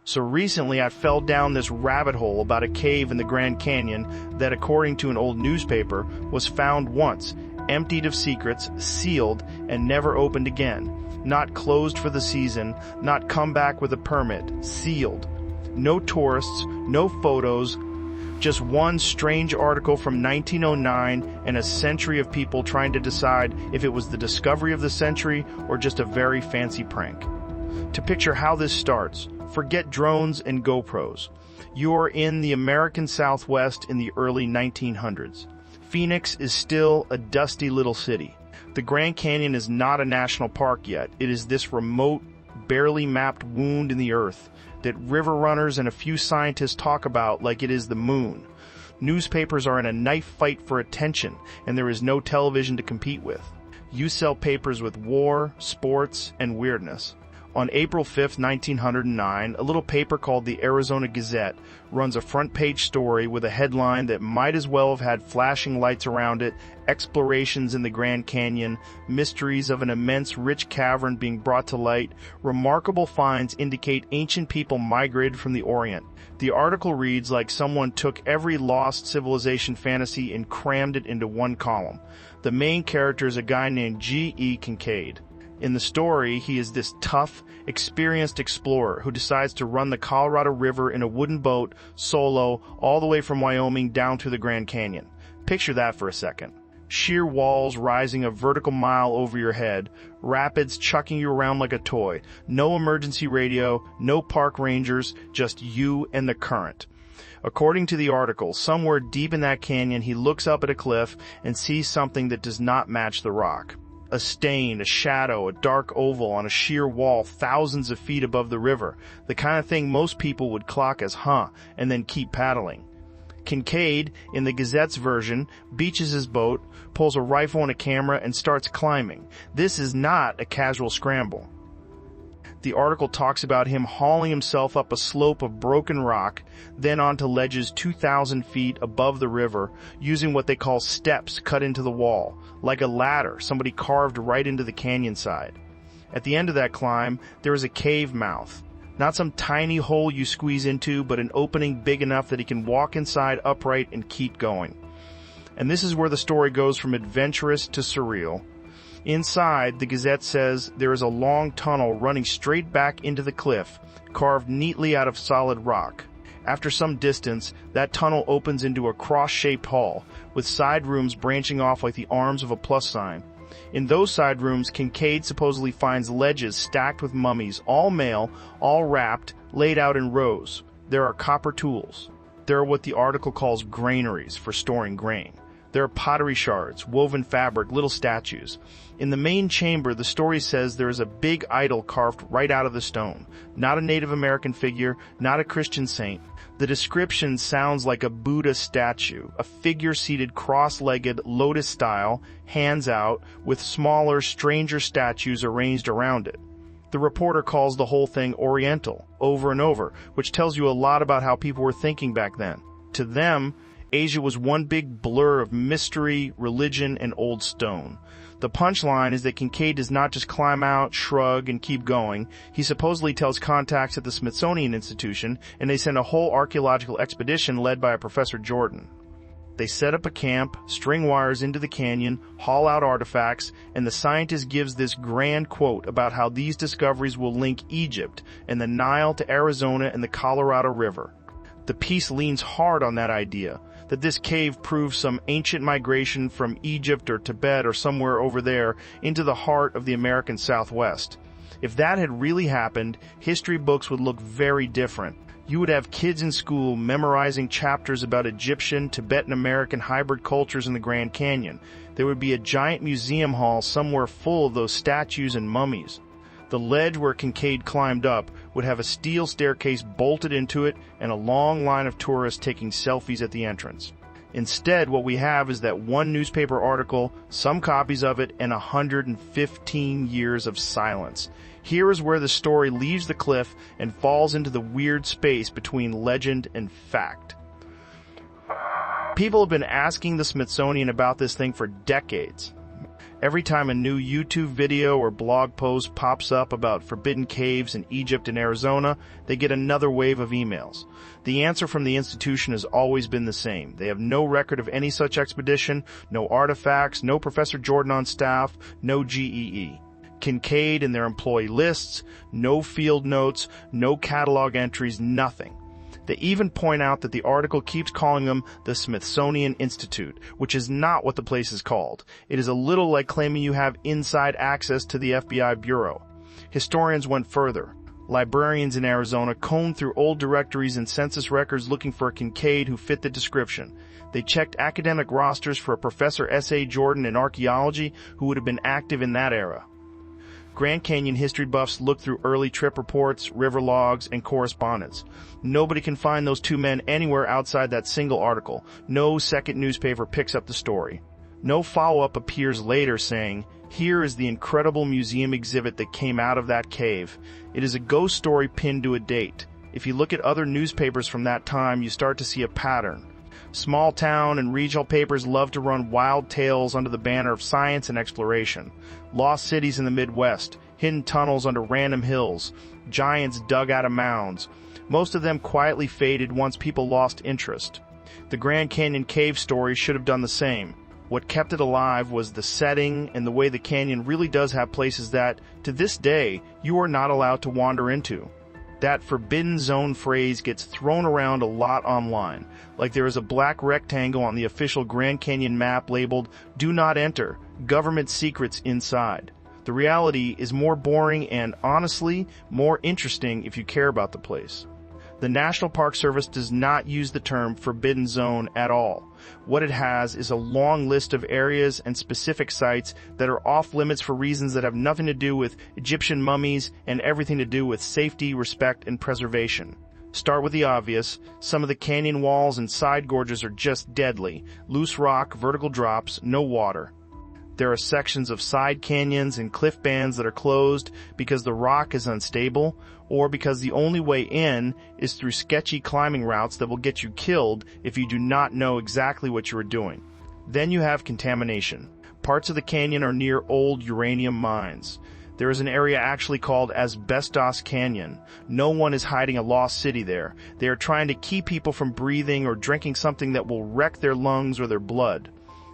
So recently I fell down this rabbit hole about a cave in the Grand Canyon that, according to an old newspaper, was found once, emptied of secrets, sealed, and never opened again. Not closed for the season, not come back with a permit, sealed. No tourists, no photos, just one strange article from 1909 and a century of people trying to decide if it was the discovery of the century or just a very fancy prank. To picture how this starts, forget drones and GoPros. You are in the American Southwest in the early 1900s. Phoenix is still a dusty little city. The Grand Canyon is not a national park yet. It is this remote, barely mapped wound in the earth that river runners and a few scientists talk about like it is the moon. Newspapers are in a knife fight for attention, and there is no television to compete with. You sell papers with war, sports, and weirdness. On April 5, 1909, a little paper called the Arizona Gazette runs a front-page story with a headline that might as well have had flashing lights around it: explorations in the Grand Canyon, mysteries of an immense rich cavern being brought to light, remarkable finds indicate ancient people migrated from the Orient. The article reads like someone took every lost civilization fantasy and crammed it into one column. The main character is a guy named G.E. Kincaid. In the story, he is this tough, experienced explorer who decides to run the Colorado River in a wooden boat, solo, all the way from Wyoming down through the Grand Canyon. Picture that for a second. Sheer walls rising a vertical mile over your head, rapids chucking you around like a toy, no emergency radio, no park rangers, just you and the current. According to the article, somewhere deep in that canyon, he looks up at a cliff and sees something that does not match the rock. A stain, a shadow, a dark oval on a sheer wall thousands of feet above the river, the kind of thing most people would clock as and then keep paddling. Kincaid, in the Gazette's version, beaches his boat, pulls a rifle and a camera, and starts climbing. This is not a casual scramble. The article talks about him hauling himself up a slope of broken rock, then onto ledges 2,000 feet above the river, using what they call steps cut into the wall, like a ladder somebody carved right into the canyon side. At the end of that climb, there is a cave mouth. Not some tiny hole you squeeze into, but an opening big enough that he can walk inside upright and keep going. And this is where the story goes from adventurous to surreal. Inside, the Gazette says there is a long tunnel running straight back into the cliff, carved neatly out of solid rock. After some distance, that tunnel opens into a cross-shaped hall, with side rooms branching off like the arms of a plus sign. In those side rooms, Kincaid supposedly finds ledges stacked with mummies, all male, all wrapped, laid out in rows. There are copper tools. There are what the article calls granaries for storing grain. There are pottery shards, woven fabric, little statues. In the main chamber, the story says there is a big idol carved right out of the stone. Not a Native American figure, not a Christian saint. The description sounds like a Buddha statue, a figure seated cross-legged, lotus-style, hands out, with smaller, stranger statues arranged around it. The reporter calls the whole thing Oriental, over and over, which tells you a lot about how people were thinking back then. To them, Asia was one big blur of mystery, religion, and old stone. The punchline is that Kincaid does not just climb out, shrug, and keep going. He supposedly tells contacts at the Smithsonian Institution, and they send a whole archaeological expedition led by a Professor Jordan. They set up a camp, string wires into the canyon, haul out artifacts, and the scientist gives this grand quote about how these discoveries will link Egypt and the Nile to Arizona and the Colorado River. The piece leans hard on that idea, that this cave proves some ancient migration from Egypt or Tibet or somewhere over there into the heart of the American Southwest. If that had really happened, history books would look very different. You would have kids in school memorizing chapters about Egyptian, Tibetan American hybrid cultures in the Grand Canyon. There would be a giant museum hall somewhere full of those statues and mummies. The ledge where Kincaid climbed up would have a steel staircase bolted into it and a long line of tourists taking selfies at the entrance. Instead, what we have is that one newspaper article, some copies of it, and 115 years of silence. Here is where the story leaves the cliff and falls into the weird space between legend and fact. People have been asking the Smithsonian about this thing for decades. Every time a new YouTube video or blog post pops up about forbidden caves in Egypt and Arizona, they get another wave of emails. The answer from the institution has always been the same. They have no record of any such expedition, no artifacts, no Professor Jordan on staff, no GEE. Kincaid and their employee lists, no field notes, no catalog entries, nothing. They even point out that the article keeps calling them the Smithsonian Institute, which is not what the place is called. It is a little like claiming you have inside access to the FBI bureau. Historians went further. Librarians in Arizona combed through old directories and census records looking for a Kincaid who fit the description. They checked academic rosters for a Professor S.A. Jordan in archaeology who would have been active in that era. Grand Canyon history buffs look through early trip reports, river logs, and correspondence. Nobody can find those two men anywhere outside that single article. No second newspaper picks up the story. No follow-up appears later saying, "Here is the incredible museum exhibit that came out of that cave." It is a ghost story pinned to a date. If you look at other newspapers from that time, you start to see a pattern. Small town and regional papers love to run wild tales under the banner of science and exploration. Lost cities in the Midwest, hidden tunnels under random hills, giants dug out of mounds. Most of them quietly faded once people lost interest. The Grand Canyon cave story should have done the same. What kept it alive was the setting and the way the canyon really does have places that, to this day, you are not allowed to wander into. That forbidden zone phrase gets thrown around a lot online, like there is a black rectangle on the official Grand Canyon map labeled "Do Not Enter, Government Secrets Inside." The reality is more boring and, honestly, more interesting if you care about the place. The National Park Service does not use the term forbidden zone at all. What it has is a long list of areas and specific sites that are off limits for reasons that have nothing to do with Egyptian mummies and everything to do with safety, respect, and preservation. Start with the obvious. Some of the canyon walls and side gorges are just deadly. Loose rock, vertical drops, no water. There are sections of side canyons and cliff bands that are closed because the rock is unstable, or because the only way in is through sketchy climbing routes that will get you killed if you do not know exactly what you are doing. Then you have contamination. Parts of the canyon are near old uranium mines. There is an area actually called Asbestos Canyon. No one is hiding a lost city there. They are trying to keep people from breathing or drinking something that will wreck their lungs or their blood.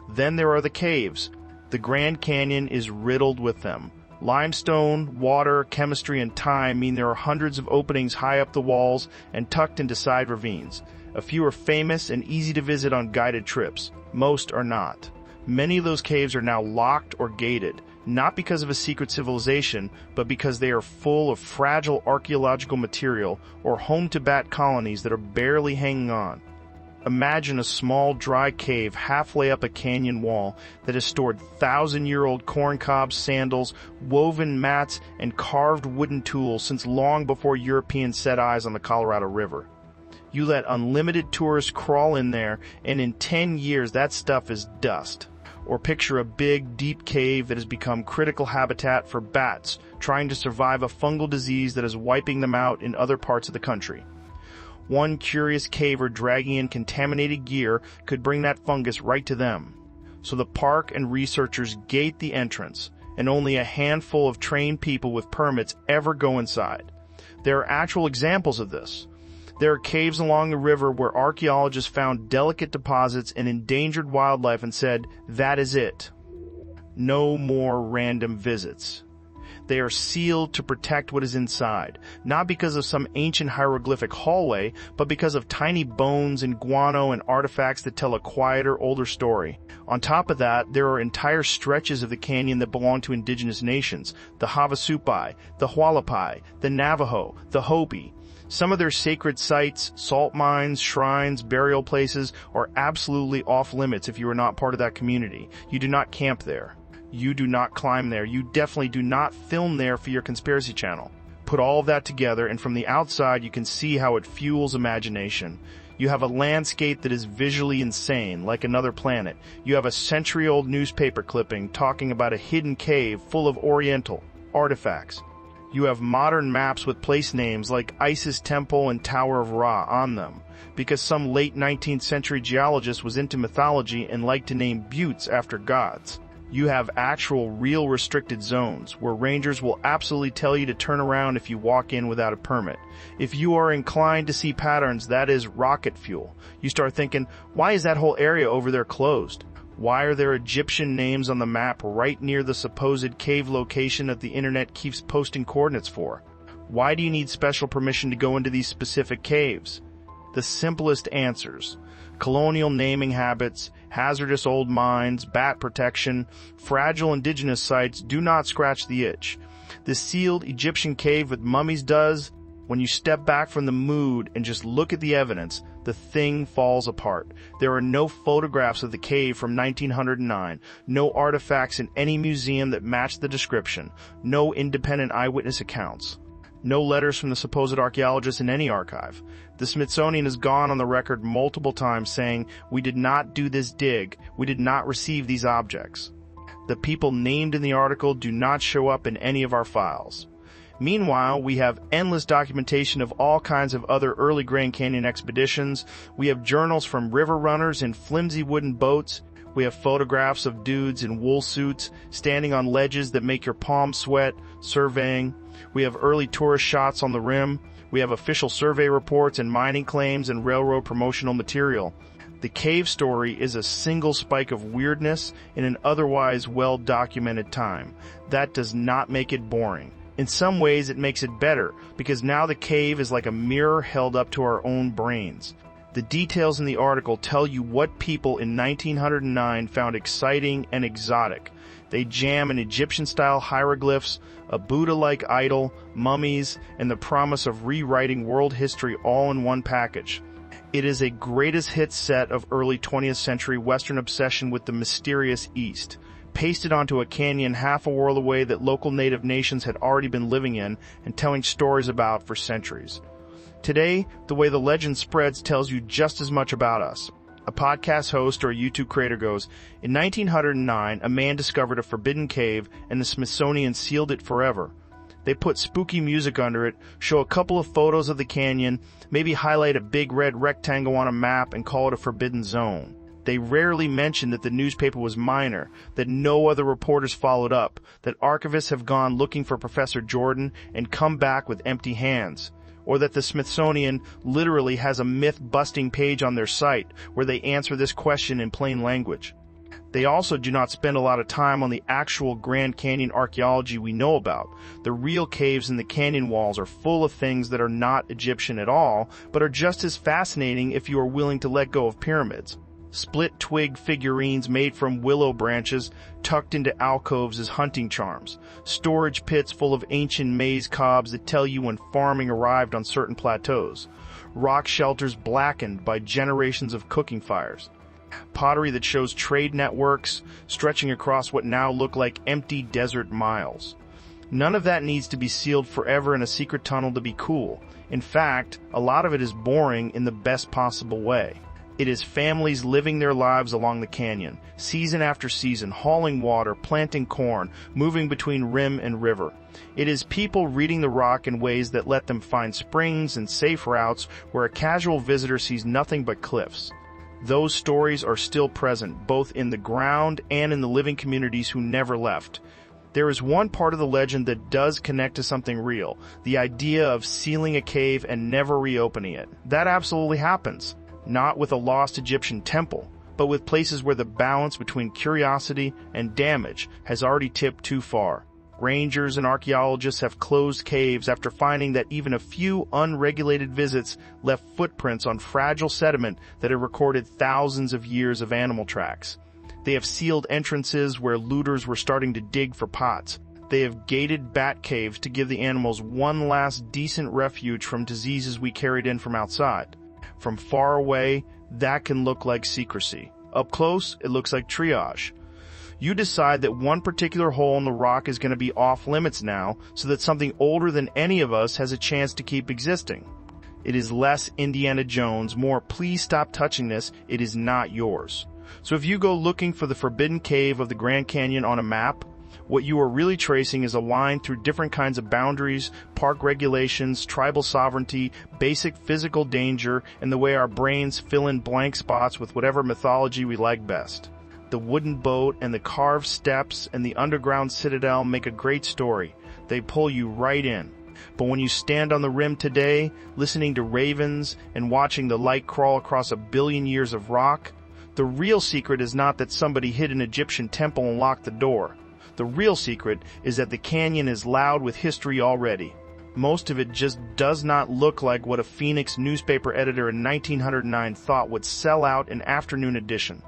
Then there are the caves. The Grand Canyon is riddled with them. Limestone, water, chemistry, and time mean there are hundreds of openings high up the walls and tucked into side ravines. A few are famous and easy to visit on guided trips. Most are not. Many of those caves are now locked or gated, not because of a secret civilization, but because they are full of fragile archaeological material or home to bat colonies that are barely hanging on. Imagine a small, dry cave halfway up a canyon wall that has stored 1,000-year-old corn cobs, sandals, woven mats, and carved wooden tools since long before Europeans set eyes on the Colorado River. You let unlimited tourists crawl in there, and in 10 years that stuff is dust. Or picture a big, deep cave that has become critical habitat for bats trying to survive a fungal disease that is wiping them out in other parts of the country. One curious caver dragging in contaminated gear could bring that fungus right to them. So the park and researchers gate the entrance, and only a handful of trained people with permits ever go inside. There are actual examples of this. There are caves along the river where archaeologists found delicate deposits and endangered wildlife and said, "That is it. No more random visits." They are sealed to protect what is inside, not because of some ancient hieroglyphic hallway, but because of tiny bones and guano and artifacts that tell a quieter, older story. On top of that, there are entire stretches of the canyon that belong to indigenous nations, the Havasupai, the Hualapai, the Navajo, the Hopi. Some of their sacred sites, salt mines, shrines, burial places, are absolutely off limits if you are not part of that community. You do not camp there. You do not climb there. You definitely do not film there for your conspiracy channel. Put all of that together, and from the outside you can see how it fuels imagination. You have a landscape that is visually insane, like another planet. You have a century-old newspaper clipping talking about a hidden cave full of Oriental artifacts. You have modern maps with place names like Isis Temple and Tower of Ra on them, because some late 19th century geologist was into mythology and liked to name buttes after gods. You have actual real restricted zones where rangers will absolutely tell you to turn around if you walk in without a permit. If you are inclined to see patterns, that is rocket fuel. You start thinking, why is that whole area over there closed? Why are there Egyptian names on the map right near the supposed cave location that the internet keeps posting coordinates for? Why do you need special permission to go into these specific caves? The simplest answers: colonial naming habits, hazardous old mines, bat protection, fragile indigenous sites do not scratch the itch. The sealed Egyptian cave with mummies does. When you step back from the mood and just look at the evidence, the thing falls apart. There are no photographs of the cave from 1909, no artifacts in any museum that match the description, no independent eyewitness accounts, no letters from the supposed archaeologists in any archive. The Smithsonian has gone on the record multiple times saying, "We did not do this dig, we did not receive these objects." The people named in the article do not show up in any of our files. Meanwhile, we have endless documentation of all kinds of other early Grand Canyon expeditions. We have journals from river runners in flimsy wooden boats. We have photographs of dudes in wool suits standing on ledges that make your palms sweat, surveying. We have early tourist shots on the rim. We have official survey reports and mining claims and railroad promotional material. The cave story is a single spike of weirdness in an otherwise well-documented time. That does not make it boring. In some ways, it makes it better, because now the cave is like a mirror held up to our own brains. The details in the article tell you what people in 1909 found exciting and exotic. They jam in Egyptian-style hieroglyphs, a Buddha-like idol, mummies, and the promise of rewriting world history all in one package. It is a greatest hits set of early 20th century Western obsession with the mysterious East, pasted onto a canyon half a world away that local native nations had already been living in and telling stories about for centuries. Today, the way the legend spreads tells you just as much about us. A podcast host or a YouTube creator goes, "In 1909, a man discovered a forbidden cave and the Smithsonian sealed it forever. They put spooky music under it, show a couple of photos of the canyon, maybe highlight a big red rectangle on a map and call it a forbidden zone. They rarely mention that the newspaper was minor, that no other reporters followed up, that archivists have gone looking for Professor Jordan and come back with empty hands, or that the Smithsonian literally has a myth-busting page on their site where they answer this question in plain language. They also do not spend a lot of time on the actual Grand Canyon archaeology we know about. The real caves in the canyon walls are full of things that are not Egyptian at all, but are just as fascinating if you are willing to let go of pyramids. Split twig figurines made from willow branches tucked into alcoves as hunting charms. Storage pits full of ancient maize cobs that tell you when farming arrived on certain plateaus. Rock shelters blackened by generations of cooking fires. Pottery that shows trade networks stretching across what now look like empty desert miles. None of that needs to be sealed forever in a secret tunnel to be cool. In fact, a lot of it is boring in the best possible way. It is families living their lives along the canyon, season after season, hauling water, planting corn, moving between rim and river. It is people reading the rock in ways that let them find springs and safe routes where a casual visitor sees nothing but cliffs. Those stories are still present, both in the ground and in the living communities who never left. There is one part of the legend that does connect to something real, the idea of sealing a cave and never reopening it. That absolutely happens. Not with a lost Egyptian temple, but with places where the balance between curiosity and damage has already tipped too far. Rangers and archaeologists have closed caves after finding that even a few unregulated visits left footprints on fragile sediment that had recorded thousands of years of animal tracks. They have sealed entrances where looters were starting to dig for pots. They have gated bat caves to give the animals one last decent refuge from diseases we carried in from outside. From far away, that can look like secrecy. Up close, it looks like triage. You decide that one particular hole in the rock is going to be off limits now, so that something older than any of us has a chance to keep existing. It is less Indiana Jones, more please stop touching this, it is not yours. So if you go looking for the forbidden cave of the Grand Canyon on a map, what you are really tracing is a line through different kinds of boundaries, park regulations, tribal sovereignty, basic physical danger, and the way our brains fill in blank spots with whatever mythology we like best. The wooden boat and the carved steps and the underground citadel make a great story. They pull you right in. But when you stand on the rim today, listening to ravens and watching the light crawl across 1 billion years of rock, the real secret is not that somebody hid an Egyptian temple and locked the door. The real secret is that the canyon is loud with history already. Most of it just does not look like what a Phoenix newspaper editor in 1909 thought would sell out an afternoon edition.